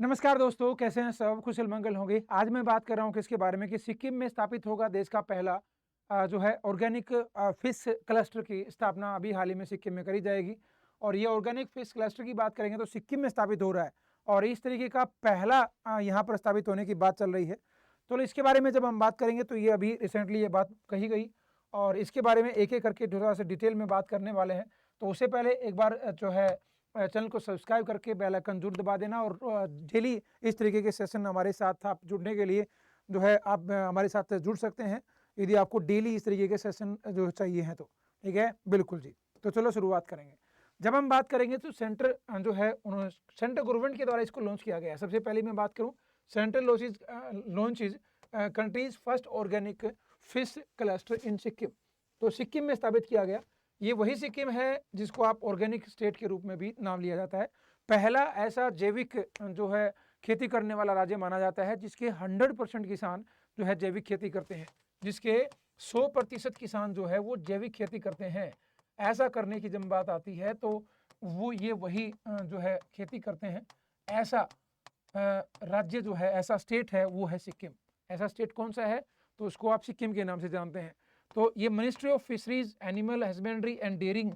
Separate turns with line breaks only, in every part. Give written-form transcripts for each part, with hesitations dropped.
नमस्कार दोस्तों, कैसे हैं सब? कुशल मंगल होंगे। आज मैं बात कर रहा हूँ किसके बारे में कि सिक्किम में स्थापित होगा देश का पहला जो है ऑर्गेनिक फिश क्लस्टर की स्थापना अभी हाल ही में सिक्किम में करी जाएगी। और ये ऑर्गेनिक फिश क्लस्टर की बात करेंगे तो सिक्किम में स्थापित हो रहा है और इस तरीके का पहला यहाँ पर स्थापित होने की बात चल रही है। तो इसके बारे में जब हम बात करेंगे तो ये अभी रिसेंटली ये बात कही गई और इसके बारे में एक एक करके थोड़ा सा डिटेल में बात करने वाले हैं। तो उससे पहले एक बार जो है चैनल को सब्सक्राइब करके बेल आइकन जरूर दबा देना और डेली इस तरीके के सेशन हमारे साथ आप जुड़ने के लिए जो है आप हमारे साथ जुड़ सकते हैं यदि आपको डेली इस तरीके के सेशन जो चाहिए हैं तो। ठीक है, बिल्कुल जी। तो चलो शुरुआत करेंगे। जब हम बात करेंगे तो सेंटर जो है सेंट्रल गवर्नमेंट के द्वारा इसको लॉन्च किया गया है। सबसे पहले मैं बात करूं, central launch is country's first organic fish cluster in Sikkim. तो सिक्किम में स्थापित किया गया। ये वही सिक्किम है जिसको आप ऑर्गेनिक स्टेट के रूप में भी नाम लिया जाता है। पहला ऐसा जैविक जो है खेती करने वाला राज्य माना जाता है जिसके 100% किसान जो है जैविक खेती करते हैं, जिसके 100% किसान जो है वो जैविक खेती करते हैं। ऐसा करने की जब बात आती है तो वो ये वही जो है खेती करते हैं। ऐसा राज्य जो है, ऐसा स्टेट है वो है सिक्किम। ऐसा स्टेट कौन सा है तो उसको आप सिक्किम के नाम से जानते हैं। तो ये ministry of fisheries, animal husbandry and dairying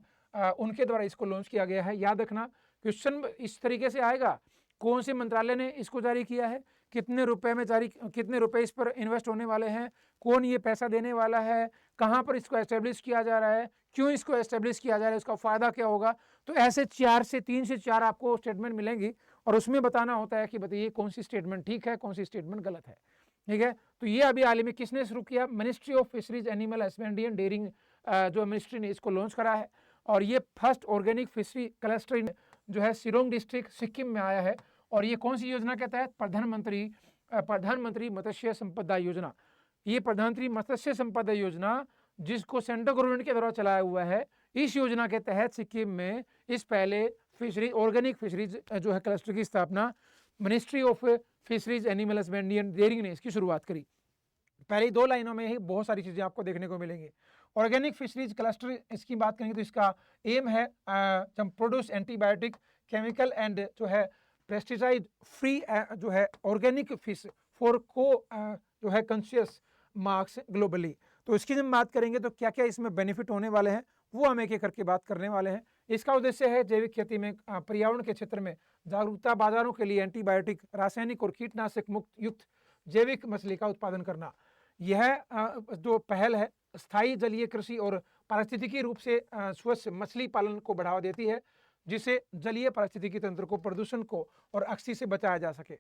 उनके द्वारा इसको लॉन्च किया गया है। याद रखना क्वेश्चन इस तरीके से आएगा, कौन से मंत्रालय ने इसको जारी किया है, कितने रुपए इस पर इन्वेस्ट होने वाले हैं, कौन ये पैसा देने वाला है, कहाँ पर इसको एस्टेब्लिश किया जा रहा है, क्यों इसको एस्टेब्लिश किया जा रहा है, इसका फ़ायदा क्या होगा। तो ऐसे 3 से 4 आपको स्टेटमेंट मिलेंगी और उसमें बताना होता है कि बताइए कौन सी स्टेटमेंट ठीक है, कौन सी स्टेटमेंट गलत है। ठीक है, तो ये अभी हाल ही में किसने शुरू किया? Ministry of fisheries, animal husbandry and dairying जो मिनिस्ट्री ने इसको लॉन्च करा है। और ये फर्स्ट ऑर्गेनिक फिशरी क्लस्टर जो है सिरोंग डिस्ट्रिक्ट सिक्किम में आया है। और ये कौन सी योजना के तहत? प्रधानमंत्री मत्स्य संपदा योजना। ये प्रधानमंत्री मत्स्य संपदा योजना जिसको सेंट्रल गवर्नमेंट के द्वारा चलाया हुआ है, इस योजना के तहत सिक्किम में इस पहले फिशरी ऑर्गेनिक फिशरीज जो है क्लस्टर की स्थापना ministry of fisheries, animal husbandry and dairying ने इसकी शुरुआत करी। पहली 2 लाइनों में ही बहुत सारी चीज़ें आपको देखने को मिलेंगी। ऑर्गेनिक फिशरीज क्लस्टर इसकी बात करेंगे तो इसका एम है जब प्रोड्यूस एंटीबायोटिक, केमिकल एंड जो है पेस्टिसाइड फ्री जो है ऑर्गेनिक फिश फॉर जो है कॉन्शियस मार्क्स ग्लोबली। तो इसकी जब बात करेंगे तो क्या क्या इसमें बेनिफिट होने वाले हैं वो हम एक एक करके बात करने वाले हैं। इसका उद्देश्य है जैविक खेती में पर्यावरण के क्षेत्र में जागरूकता, बाजारों के लिए एंटीबायोटिक, रासायनिक और कीटनाशक मुक्त युक्त जैविक मछली का उत्पादन करना। यह जो पहल है स्थायी जलीय कृषि और पारिस्थितिकी रूप से स्वच्छ मछली पालन को बढ़ावा देती है, जिससे जलीय पारिस्थितिकी तंत्र को, प्रदूषण को और अक्सी से बचाया जा सके।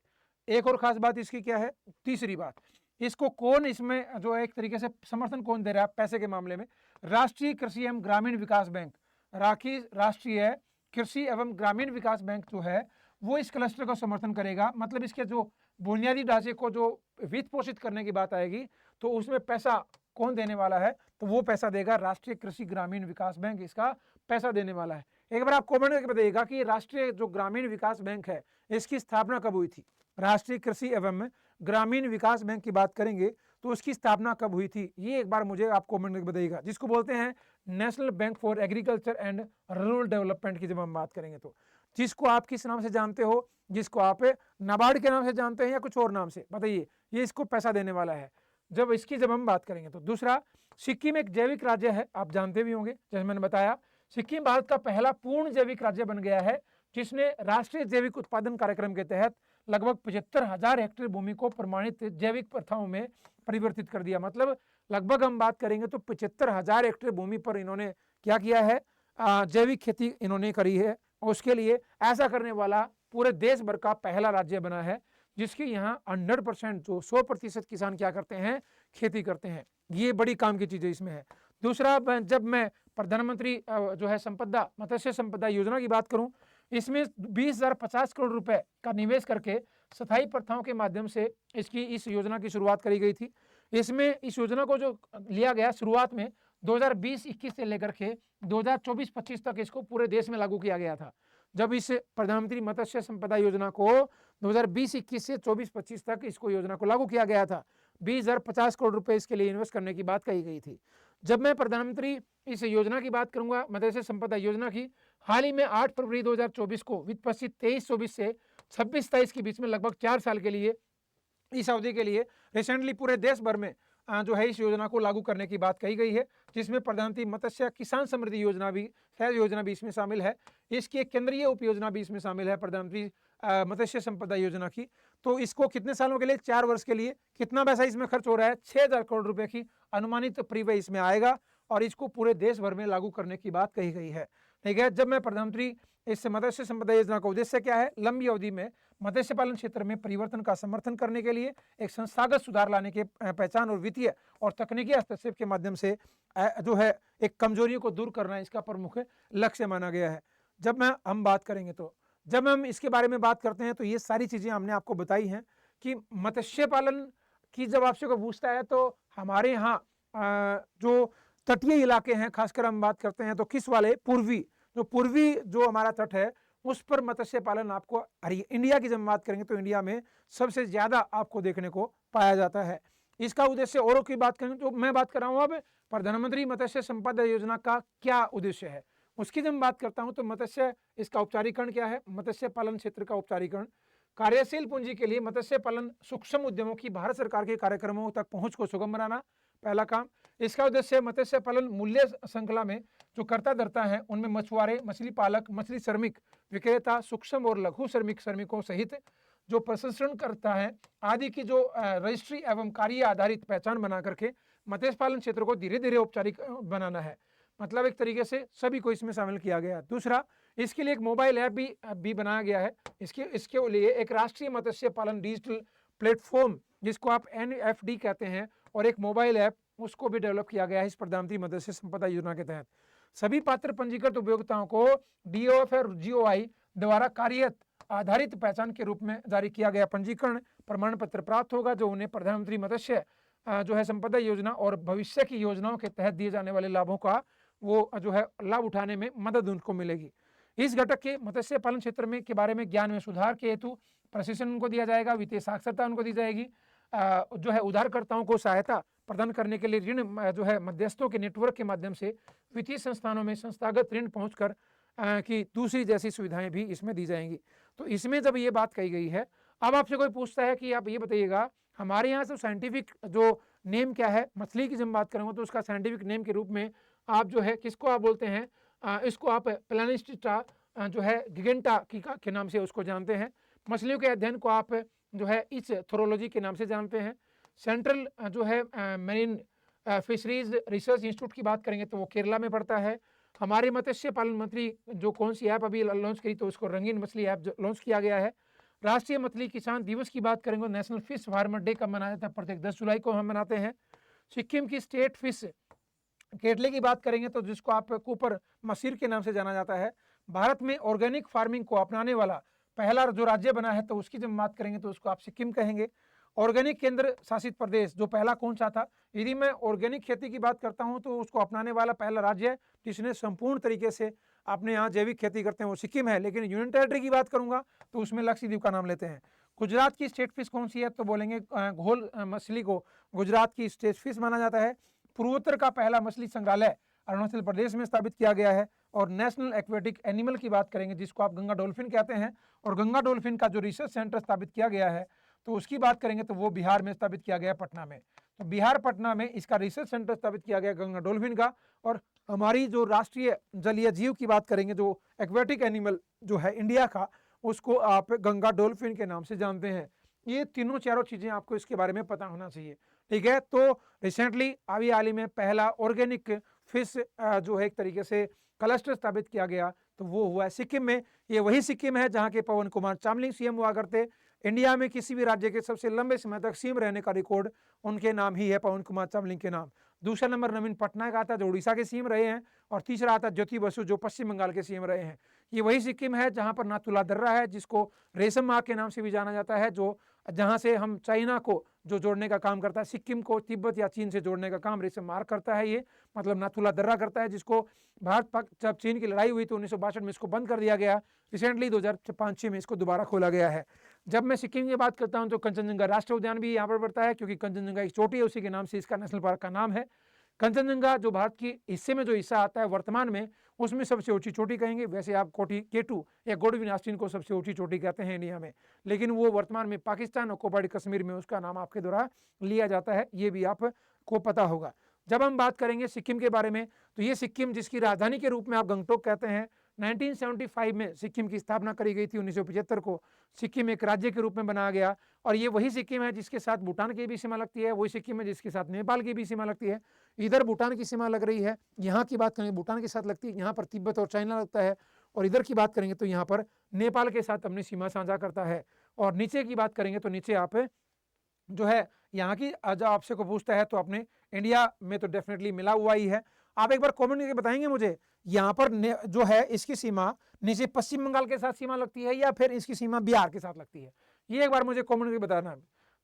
एक और खास बात इसकी क्या है? तीसरी बात, इसको कौन इसमें जो एक तरीके से समर्थन कौन दे रहा है पैसे के मामले में? राष्ट्रीय कृषि एवं ग्रामीण विकास बैंक, राष्ट्रीय कृषि एवं ग्रामीण विकास बैंक जो है वो इस क्लस्टर का समर्थन करेगा। मतलब इसके जो बुनियादी ढांचे को जो वित्त पोषित करने की बात आएगी तो उसमें पैसा कौन देने वाला है? तो वो पैसा देगा राष्ट्रीय कृषि ग्रामीण विकास बैंक, इसका पैसा देने वाला है। एक बार आप कमेंट करके बताइएगा कि राष्ट्रीय जो ग्रामीण विकास बैंक है इसकी स्थापना कब हुई थी? राष्ट्रीय कृषि एवं ग्रामीण विकास बैंक की बात करेंगे तो उसकी स्थापना कब हुई थी, ये एक बार मुझे आप कमेंट करके बताइएगा। जिसको बोलते हैं national bank for agriculture and rural development की जब हम बात करेंगे तो, जिसको आप किस नाम से जानते हो? जिसको आप नाबार्ड के नाम से जानते हैं या कुछ और नाम से? बताइए, ये इसको पैसा देने वाला है जब इसकी जब हम बात करेंगे तो। दूसरा, सिक्किम एक जैविक राज्य है, आप जानते भी होंगे, जैसे मैंने बताया सिक्किम भारत का पहला पूर्ण जैविक राज्य बन गया है जिसने राष्ट्रीय जैविक उत्पादन कार्यक्रम के तहत लगभग 75,000 हेक्टेयर भूमि को प्रमाणित जैविक प्रथाओं में परिवर्तित कर दिया। मतलब लगभग हम बात करेंगे तो 75,000 हेक्टेयर भूमि पर इन्होंने क्या किया है? जैविक खेती इन्होंने करी है। और उसके लिए ऐसा करने वाला पूरे देश भर का पहला राज्य बना है जिसके यहाँ 100% जो 100% किसान क्या करते हैं? खेती करते हैं। ये बड़ी काम की चीज़ें इसमें है। दूसरा, जब मैं प्रधानमंत्री जो है संपदा मत्स्य संपदा योजना की बात करूं, इसमें 20,050 करोड़ रुपए का निवेश करके स्थायी प्रथाओं के माध्यम से इस योजना की शुरुआत करी गई थी। इसमें इस योजना को जो लिया गया शुरुआत में 2020-21 से लेकर के 2024-25 तक इसको पूरे देश में लागू किया गया था। जब इस प्रधानमंत्री मत्स्य संपदा योजना को 2020-21 से 24-25 तक इसको योजना को लागू किया गया था, 20,050 करोड़ रुपए इसके लिए इन्वेस्ट करने की बात कही गई थी। जब मैं प्रधानमंत्री इस योजना की बात करूंगा, मत्स्य संपदा योजना की, हाल ही में 8 फरवरी 2024 को वित्त वर्ष 23-24 से 26-27 के बीच में लगभग 4 साल के लिए, इस अवधि के लिए रिसेंटली पूरे देश भर में जो है इस योजना को लागू करने की बात कही गई है, जिसमें प्रधानमंत्री मत्स्य किसान समृद्धि योजना भी, सहज योजना भी इसमें शामिल है। इसकी एक केंद्रीय उप योजना भी इसमें शामिल है, प्रधानमंत्री मत्स्य संपदा योजना की। तो इसको कितने सालों के लिए? 4 वर्ष के लिए। कितना पैसा इसमें खर्च हो रहा है? 6,000 करोड़ रुपए की अनुमानित परिव्यय इसमें आएगा और इसको पूरे देश भर में लागू करने की बात कही गई है। ठीक है, जब मैं प्रधानमंत्री इस मत्स्य संपदा योजना का उद्देश्य क्या है? लंबी अवधि में मत्स्य पालन क्षेत्र में परिवर्तन का समर्थन करने के लिए एक संस्थागत सुधार लाने के पहचान और वित्तीय और तकनीकी हस्तक्षेप के माध्यम से जो है एक कमजोरियों को दूर करना इसका प्रमुख लक्ष्य माना गया है। जब हम बात करेंगे तो जब हम इसके बारे में बात करते हैं तो ये सारी चीजें हमने आपको बताई हैं कि मत्स्य पालन की जब आपसे कोई पूछता है तो हमारे यहाँ जो तटीय इलाके हैं, खासकर हम बात करते हैं तो किस वाले? पूर्वी जो हमारा तट है उस पर मत्स्य पालन आपको, इंडिया की जब बात करेंगे तो इंडिया में सबसे ज्यादा आपको देखने को पाया जाता है। इसका उद्देश्य औरों की बात करेंगे तो मैं बात कर रहा हूं अब प्रधानमंत्री मत्स्य संपदा योजना का क्या उद्देश्य है, उसकी जब बात करता हूं तो मत्स्य, इसका औपचारिकरण क्या है? मत्स्य पालन क्षेत्र का औपचारिकरण, कार्यशील पूंजी के लिए मत्स्य पालन सूक्ष्म उद्यमों की भारत सरकार के कार्यक्रमों तक पहुंच को सुगम बनाना, पहला काम। इसका उद्देश्य मत्स्य पालन मूल्य श्रृंखला में जो कर्ता धर्ता है उनमें मछुआरे, मछली पालक, मछली श्रमिक, विक्रेता, सूक्ष्म और लघु श्रमिकों सहित जो प्रसंस्करण करता है आदि की जो रजिस्ट्री एवं कार्य आधारित पहचान बना करके मत्स्य पालन क्षेत्र को धीरे धीरे औपचारिक बनाना है। मतलब एक तरीके से सभी को इसमें शामिल किया गया। दूसरा, इसके लिए एक मोबाइल ऐप भी बनाया गया है। इसके लिए एक राष्ट्रीय मत्स्य पालन डिजिटल प्लेटफॉर्म जिसको आप NFD कहते हैं और एक मोबाइल ऐप उसको भी डेवलप किया गया है इस प्रधानमंत्री मत्स्य संपदा योजना के तहत। सभी पात्र पंजीकृत उपभोक्ताओं को DOF और GOI द्वारा कार्यरत आधारित पहचान के रूप में जारी किया गया पंजीकरण प्रमाण पत्र प्राप्त होगा, जो उन्हें प्रधानमंत्री मत्स्य जो है संपदा योजना और भविष्य की योजनाओं के तहत दिए जाने वाले लाभों का वो जो है लाभ उठाने में मदद उनको मिलेगी। इस घटक के मत्स्य पालन क्षेत्र में के बारे में ज्ञान में सुधार के हेतु प्रशिक्षण उनको दिया जाएगा, वित्तीय साक्षरता उनको दी जाएगी, जो है उधारकर्ताओं को सहायता प्रदान करने के लिए ऋण जो है मध्यस्थों के नेटवर्क के माध्यम से वित्तीय संस्थानों में संस्थागत ऋण पहुंचकर की दूसरी जैसी सुविधाएं भी इसमें दी जाएंगी। तो इसमें जब ये बात कही गई है, अब आपसे कोई पूछता है कि आप ये बताइएगा हमारे यहाँ से साइंटिफिक जो नेम क्या है, मछली की जब बात करेंगे तो उसका साइंटिफिक नेम के रूप में आप जो है किसको आप बोलते हैं? इसको आप प्लानिस्टिटा जो है गिगेंटा के नाम से उसको जानते हैं। मछलियों के अध्ययन को आप जो है इस थोरोलॉजी के नाम से जानते हैं। सेंट्रल जो है मेरीन फिशरीज रिसर्च इंस्टीट्यूट की बात करेंगे तो वो केरला में पड़ता है। हमारे मत्स्य पालन मंत्री जो कौन सी ऐप अभी लॉन्च करी तो उसको रंगीन मछली ऐप लॉन्च किया गया है। राष्ट्रीय मछली किसान दिवस की बात करेंगे, नेशनल फिश फार्मर डे कब मनाया जाता है? प्रत्येक 10 जुलाई को हम मनाते हैं। सिक्किम की स्टेट फिश केटली की बात करेंगे तो जिसको आप कुपर मसीर के नाम से जाना जाता है, भारत में ऑर्गेनिक फार्मिंग को अपनाने वाला पहला जो राज्य बना है तो उसकी जब बात करेंगे तो उसको आप सिक्किम कहेंगे। ऑर्गेनिक केंद्र शासित प्रदेश जो पहला कौन सा था? यदि मैं ऑर्गेनिक खेती की बात करता हूं तो उसको अपनाने वाला पहला राज्य जिसने संपूर्ण तरीके से अपने यहाँ जैविक खेती करते हैं वो सिक्किम है। लेकिन यूनियन टेरिटरी की बात करूंगा तो उसमें लक्षद्वीप का नाम लेते हैं। गुजरात की स्टेट फिश कौन सी है? तो बोलेंगे घोल मछली को गुजरात की स्टेट फिश माना जाता है। पूर्वोत्तर का पहला मछली संग्रहालय अरुणाचल प्रदेश में स्थापित किया गया है। और नेशनल एक्वेटिक एनिमल की बात करेंगे जिसको आप गंगा डॉल्फिन कहते हैं, और गंगा डॉल्फिन का जो रिसर्च सेंटर स्थापित किया गया है तो उसकी बात करेंगे तो वो बिहार में स्थापित किया गया, पटना में। तो बिहार पटना में इसका रिसर्च सेंटर स्थापित किया गया गंगा डॉल्फिन का। और हमारी जो राष्ट्रीय जलीय जीव की बात करेंगे जो एक्वेटिक एनिमल जो है इंडिया का, उसको आप गंगा डॉल्फिन के नाम से जानते हैं। ये तीनों चारों चीजें आपको इसके बारे में पता होना चाहिए। ठीक है, तो रिसेंटली अभी हाल ही में पहला ऑर्गेनिक फिश जो है एक तरीके से क्लस्टर स्थापित किया गया तो वो हुआ है सिक्किम में। ये वही सिक्किम है जहां के पवन कुमार चामलिंग सीएम हुआ करते। इंडिया में किसी भी राज्य के सबसे लंबे समय तक सीएम रहने का रिकॉर्ड उनके नाम ही है, पवन कुमार चामलिंग के नाम। दूसरा नंबर नवीन पटनायक आता जो उड़ीसा के सीएम रहे हैं, और तीसरा आता ज्योति बसु जो पश्चिम बंगाल के सीएम रहे हैं। ये वही सिक्किम है जहां पर नाथुला दर्रा है जिसको रेशम मार्ग के नाम से भी जाना जाता है, जो जहां से हम चाइना को जो जोड़ने का काम करता है, सिक्किम को तिब्बत या चीन से जोड़ने का काम रेशम मार्ग करता है। ये मतलब नाथुला दर्रा करता है, जिसको भारत पाक जब चीन की लड़ाई हुई तो 1962 में इसको बंद कर दिया गया। रिसेंटली 2005-06 में इसको दोबारा खोला गया है। जब मैं सिक्किम की बात करता हूं तो कंचनजंगा राष्ट्रीय उद्यान भी यहाँ पर पड़ता है, क्योंकि कंचनजंगा एक चोटी है, उसी के नाम से इसका नेशनल पार्क का नाम है। कंचनजंगा जो भारत के हिस्से में जो हिस्सा आता है वर्तमान में उसमें सबसे ऊंची चोटी कहेंगे। वैसे आप कोटी K2 या गोडविन ऑस्टिन को सबसे ऊंची चोटी कहते हैं इंडिया में, लेकिन वो वर्तमान में पाकिस्तान और कोबाडी कश्मीर में उसका नाम आपके द्वारा लिया जाता है, ये भी आपको पता होगा। जब हम बात करेंगे सिक्किम के बारे में, तो ये सिक्किम जिसकी राजधानी के रूप में आप गंगटोक कहते हैं, 1975 में सिक्किम की स्थापना करी गई थी। 1975 को सिक्किम एक राज्य के रूप में बनाया गया, और ये वही सिक्किम है जिसके साथ भूटान की भी सीमा लगती है, वही सिक्किम है जिसके साथ नेपाल की भी सीमा लगती है। इधर भूटान की सीमा लग रही है, यहाँ की बात करेंगे भूटान के साथ लगती है, यहाँ पर तिब्बत और चाइना लगता है, और इधर की बात करेंगे तो यहाँ पर नेपाल के साथ अपनी सीमा साझा करता है। और नीचे की बात करेंगे तो नीचे आप जो है यहाँ की जब आपसे को पूछता है तो अपने इंडिया में तो डेफिनेटली मिला हुआ ही है। आप एक बार कमेंट करके बताएंगे मुझे, यहाँ पर जो है इसकी सीमा नीचे पश्चिम बंगाल के साथ सीमा लगती है या फिर इसकी सीमा बिहार के साथ लगती है, ये एक बार मुझे कमेंट करके बताना।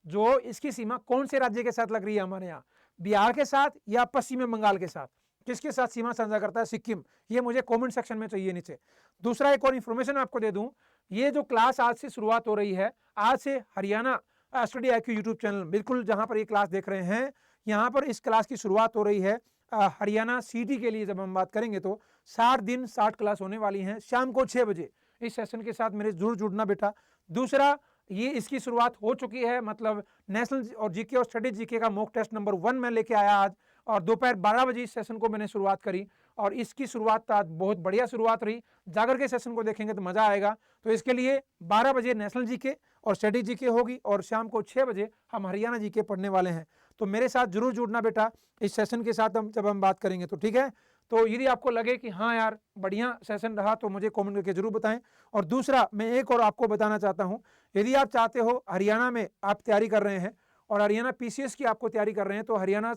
जो इसकी सीमा कौन से राज्य के साथ लग रही है हमारे यहाँ, बिहार के साथ या पश्चिम बंगाल के साथ, किसके साथ सीमा साझा करता है सिक्किम, ये मुझे कमेंट सेक्शन में चाहिए नीचे। दूसरा एक और इन्फॉर्मेशन आपको दे दूं, ये जो क्लास आज से शुरुआत हो रही है, आज से Haryana study IQ YouTube channel, बिल्कुल जहां पर ये क्लास देख रहे हैं, यहाँ पर इस क्लास की शुरुआत हो रही है। हरियाणा CT के लिए जब हम बात करेंगे तो 60 दिन 60 क्लास होने वाली हैं, शाम को 6 बजे। इस सेशन के साथ मेरे जरूर जुड़ना बेटा। दूसरा, ये इसकी शुरुआत हो चुकी है, मतलब नेशनल और GK और स्टडी GK का मॉक टेस्ट नंबर 1 मैं लेके आया आज, और दोपहर 12 बजे इस सेशन को मैंने शुरुआत करी, और इसकी शुरुआत आज बहुत बढ़िया शुरुआत रही। जाकर के सेशन को देखेंगे तो मजा आएगा। तो इसके लिए 12 बजे नेशनल GK और स्टडी GK होगी, और शाम को 6 बजे हम हरियाणा GK पढ़ने वाले हैं। तो मेरे साथ जरूर जुड़ना बेटा इस सेशन के साथ जब हम बात करेंगे तो, ठीक है। तो यदि आपको लगे कि हाँ यार बढ़िया सेशन रहा तो मुझे कमेंट करके जरूर बताएं। और दूसरा मैं एक और आपको बताना चाहता हूं, यदि आप चाहते हो हरियाणा में आप तैयारी कर रहे हैं और हरियाणा PCS की आपको तैयारी कर रहे हैं, तो हरियाणा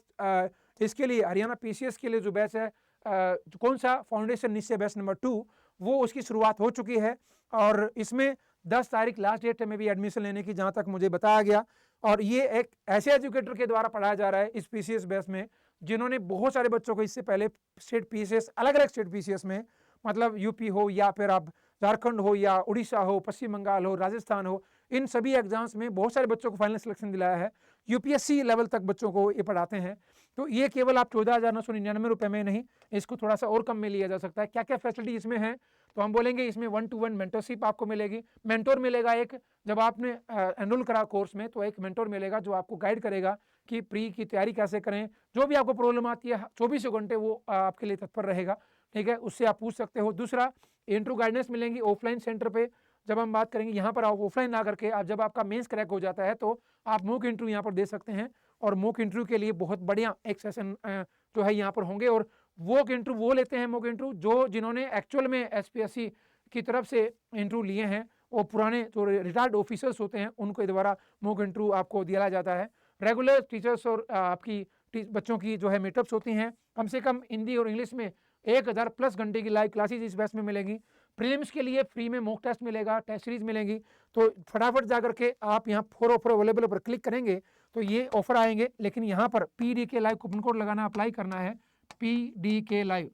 इसके लिए हरियाणा PCS के लिए जो बैच है, कौन सा फाउंडेशन निश्चय बैच नंबर 2, वो उसकी शुरुआत हो चुकी है, और इसमें 10 तारीख लास्ट डेट में भी एडमिशन लेने की जहाँ तक मुझे बताया गया। और ये एक ऐसे एजुकेटर के द्वारा पढ़ाया जा रहा है इस PCS बैच में, जिन्होंने बहुत सारे बच्चों को इससे पहले स्टेट PCS, अलग अलग स्टेट PCS में, मतलब UP हो या फिर आप झारखंड हो या उड़ीसा हो, पश्चिम बंगाल हो, राजस्थान हो, इन सभी एग्जाम्स में बहुत सारे बच्चों को फाइनल सिलेक्शन दिलाया है। UPSC लेवल तक बच्चों को ये पढ़ाते हैं। तो ये केवल आप 14,999 रुपये में नहीं, इसको थोड़ा सा और कम में लिया जा सकता है। क्या क्या फैसिलिटी इसमें है, तो हम बोलेंगे इसमें 1-to-1 मेंटरशिप आपको मिलेगी, मेंटोर मिलेगा एक, जब आपने एनरोल करा कोर्स में तो एक मेंटोर मिलेगा जो आपको गाइड करेगा कि प्री की तैयारी कैसे करें। जो भी आपको प्रॉब्लम आती है 24 घंटे वो आपके लिए तत्पर रहेगा, ठीक है, उससे आप पूछ सकते हो। दूसरा, इंट्रो गाइडेंस मिलेंगी ऑफलाइन सेंटर पे। जब हम बात करेंगे यहाँ पर आप ऑफलाइन ना करके, आप जब आपका मेंस क्रैक हो जाता है तो आप मॉक इंटरव्यू यहाँ पर दे सकते हैं, और मॉक इंटरव्यू के लिए बहुत बढ़िया एक सेशन जो है यहाँ पर होंगे। और मॉक इंटरव्यू वो लेते हैं, मॉक इंटरव्यू जो जिन्होंने एक्चुअल में SPSC की तरफ से इंटरव्यू लिए हैं, वो पुराने जो रिटायर्ड ऑफिसर्स होते हैं उनको द्वारा मॉक इंटरव्यू आपको दिया जाता है। रेगुलर टीचर्स और आपकी बच्चों की जो है मीटअप्स होती हैं, कम से कम हिंदी और इंग्लिश में 1000+ घंटे की लाइव क्लासेज इस बैच में मिलेंगी। प्रीलिम्स के लिए फ्री में मॉक टेस्ट मिलेगा, टेस्ट सीरीज मिलेगी। तो फटाफट जाकर के आप यहाँ फॉर ऑफर अवेलेबल पर क्लिक करेंगे तो ये ऑफर आएंगे, लेकिन यहाँ पर PDK लाइव कूपन कोड लगाना, अप्लाई करना है PDK लाइव,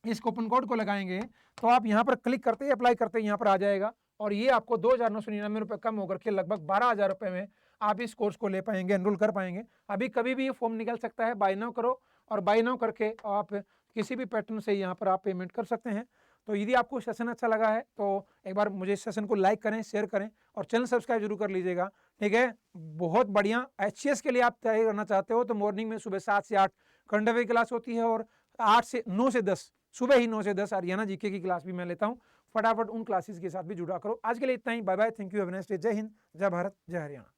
इस कूपन कोड को लगाएंगे तो आप यहाँ पर क्लिक करते ही अप्लाई करते ही यहाँ पर आ जाएगा, और ये आपको 2,999 रुपये कम होकर के लगभग 12,000 रुपये में आप इस कोर्स को ले पाएंगे, एनरोल कर पाएंगे। अभी कभी भी ये फॉर्म निकल सकता है, बाय नाउ करो, और बाय नाउ करके आप किसी भी पैटर्न से यहाँ पर आप पेमेंट कर सकते हैं। तो यदि आपको सेशन अच्छा लगा है तो एक बार मुझे इस सेशन को लाइक करें, शेयर करें, और चैनल सब्सक्राइब जरूर कर लीजिएगा, ठीक है। बहुत बढ़िया HCS के लिए आप तैयारी करना चाहते हो तो मॉर्निंग में सुबह 7 से 8 करंट अफेयर क्लास होती है, और 9 से 10 सुबह ही 9 से 10 हरियाणा GK की क्लास भी मैं लेता हूँ। फटाफट उन क्लासेस के साथ भी जुड़ा करो। आज के लिए इतना ही, bye bye, thank you, have a nice day, Jai Hind, जय भारत, जय हरियाणा।